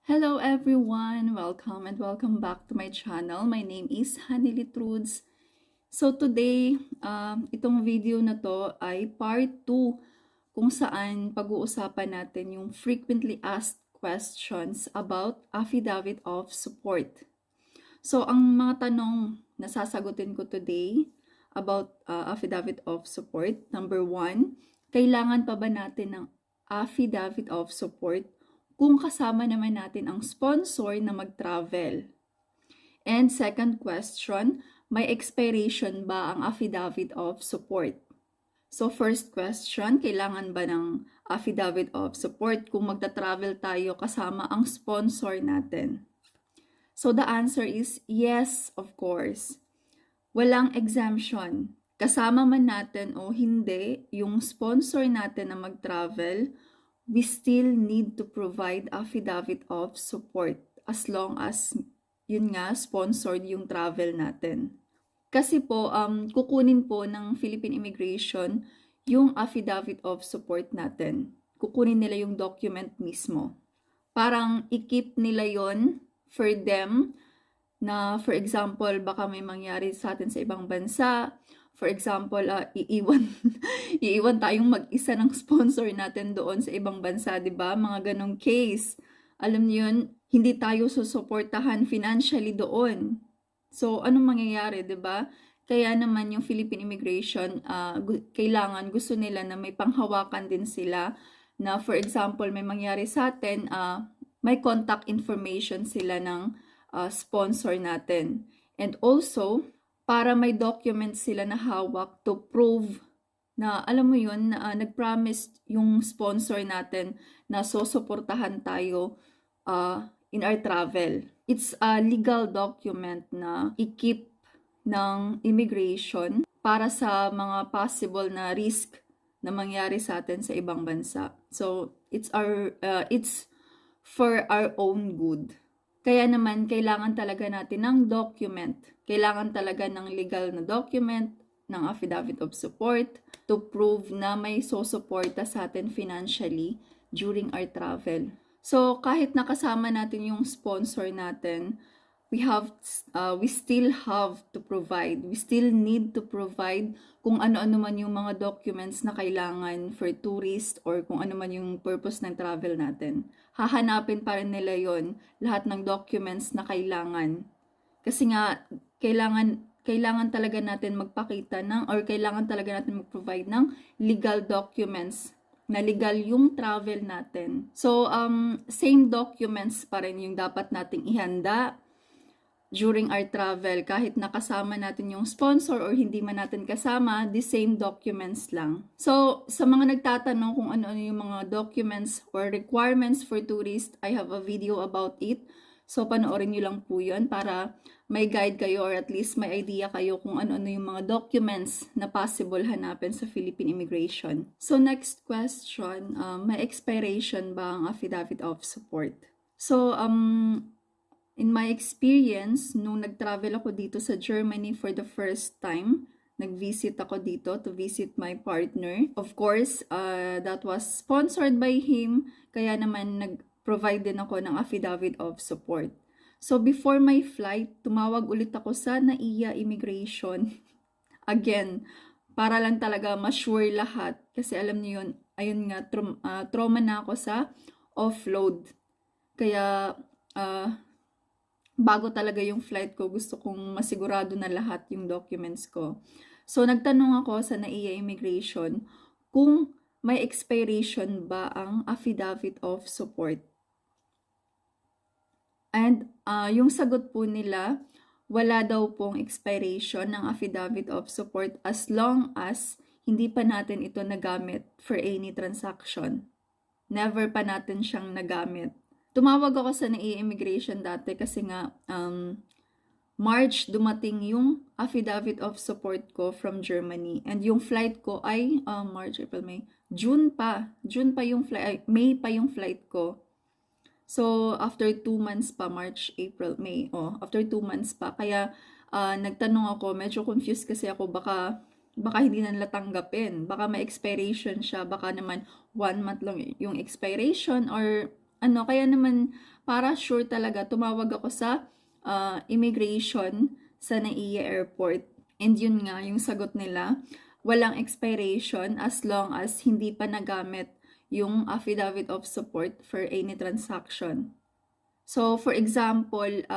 Hello everyone! Welcome and welcome back to my channel. My name is Hanily Trudes. So today, itong video na to ay part 2 kung saan pag-uusapan natin yung frequently asked questions about affidavit of support. So ang mga tanong na sasagutin ko today about affidavit of support. Number 1, kailangan pa ba natin ng affidavit of support kung kasama naman natin ang sponsor na mag-travel? And second question, may expiration ba ang affidavit of support? So first question, kailangan ba ng affidavit of support kung magta-travel tayo kasama ang sponsor natin? So the answer is yes, of course. Walang exemption. Kasama man natin o hindi yung sponsor natin na mag-travel, we still need to provide affidavit of support as long as yun nga sponsored yung travel natin. Kasi po kukunin po ng Philippine Immigration yung affidavit of support natin. Kukunin nila yung document mismo. Parang i-keep nila yon for them na, for example, baka may mangyari sa atin sa ibang bansa. For example, iiwan tayong mag-isa ng sponsor natin doon sa ibang bansa, 'di ba? Mga ganong case. Alam niyo 'yun, hindi tayo susuportahan financially doon. So, anong mangyayari, 'di ba? Kaya naman yung Philippine Immigration, kailangan, gusto nila na may panghawakan din sila na, for example, may mangyari sa atin, may contact information sila ng sponsor natin. And also, para may documents sila na hawak to prove na, alam mo yun, na nag-promise yung sponsor natin na susuportahan tayo in our travel. It's a legal document na i-keep ng immigration para sa mga possible na risk na mangyari sa atin sa ibang bansa. So, it's for our own good. Kaya naman, kailangan talaga natin ng document. Kailangan talaga ng legal na document, ng affidavit of support, to prove na may susuporta sa atin financially during our travel. So, kahit nakasama natin yung sponsor natin, we still have to provide. We still need to provide kung ano-ano man yung mga documents na kailangan for tourist or kung ano man yung purpose ng travel natin. Hahanapin pa rin nila yon, lahat ng documents na kailangan. Kasi nga, kailangan talaga natin magpakita ng, or kailangan talaga natin mag-provide ng legal documents na legal yung travel natin. So, same documents pa rin yung dapat nating ihanda during our travel, kahit nakasama natin yung sponsor or hindi man natin kasama, the same documents lang. So, sa mga nagtatanong kung ano-ano yung mga documents or requirements for tourists, I have a video about it. So, panoorin nyo lang po yun para may guide kayo or at least may idea kayo kung ano-ano yung mga documents na possible hanapin sa Philippine Immigration. So, next question, may expiration ba ang affidavit of support? So, in my experience, nung nag-travel ako dito sa Germany for the first time, nag-visit ako dito to visit my partner. Of course, that was sponsored by him, kaya naman nag-provide din ako ng affidavit of support. So before my flight, tumawag ulit ako sa NAIA Immigration. Again, para lang talaga ma-sure lahat. Kasi alam niyo yun, ayun nga, trauma na ako sa offload. Kaya, bago talaga yung flight ko, gusto kong masigurado na lahat yung documents ko. So, nagtanong ako sa NAIA Immigration kung may expiration ba ang affidavit of support. And yung sagot po nila, wala daw pong expiration ng affidavit of support as long as hindi pa natin ito nagamit for any transaction. Never pa natin siyang nagamit. Tumawag ako sa NAIA Immigration dati kasi nga March dumating yung affidavit of support ko from Germany. And yung flight ko ay March, April, May. June pa yung flight, May pa yung flight ko. So, after 2 months pa, March, April, May. After 2 months pa. Kaya, nagtanong ako, medyo confused kasi ako, baka hindi na nila tanggapin. Baka may expiration siya. Baka naman 1 month lang yung expiration or kaya naman para sure talaga tumawag ako sa immigration sa NAIA Airport. And yun nga, yung sagot nila, walang expiration as long as hindi pa nagamit yung affidavit of support for any transaction. So, for example,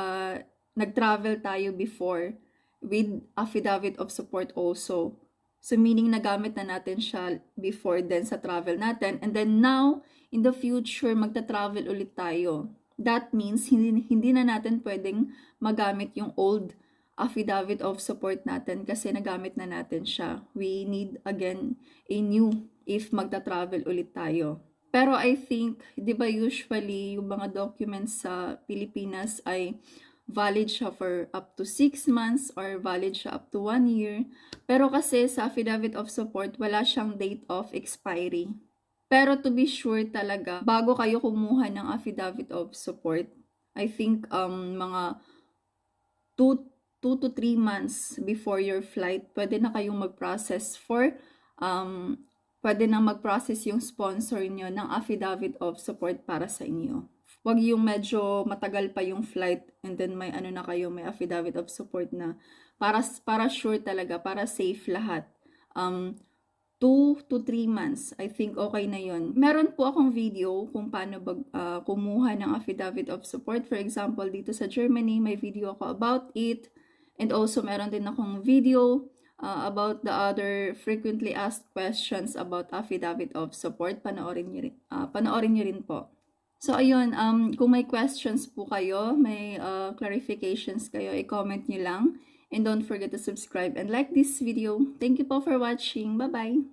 nag-travel tayo before with affidavit of support also. So, meaning nagamit na natin siya before then sa travel natin. And then now, in the future, magta-travel ulit tayo. That means, hindi na natin pwedeng magamit yung old affidavit of support natin kasi nagamit na natin siya. We need, again, a new if magta-travel ulit tayo. Pero I think, di ba usually, yung mga documents sa Pilipinas ay valid siya for up to 6 months or valid siya up to 1 year. Pero kasi sa affidavit of support, wala siyang date of expiry. Pero to be sure talaga, bago kayo kumuha ng affidavit of support, I think mga 2 to 3 months before your flight, pwede na kayong mag-process pwede na mag-process yung sponsor nyo ng affidavit of support para sa inyo. Wag yung medyo matagal pa yung flight and then may may affidavit of support na para sure talaga, para safe lahat. 2 to 3 months, I think okay na yun. Meron po akong video kung paano kumuha ng affidavit of support. For example, dito sa Germany, may video ako about it. And also, meron din akong video about the other frequently asked questions about affidavit of support. Panoorin nyo rin po. So, ayun, kung may questions po kayo, may clarifications kayo, i-comment nyo lang. And don't forget to subscribe and like this video. Thank you po for watching. Bye-bye!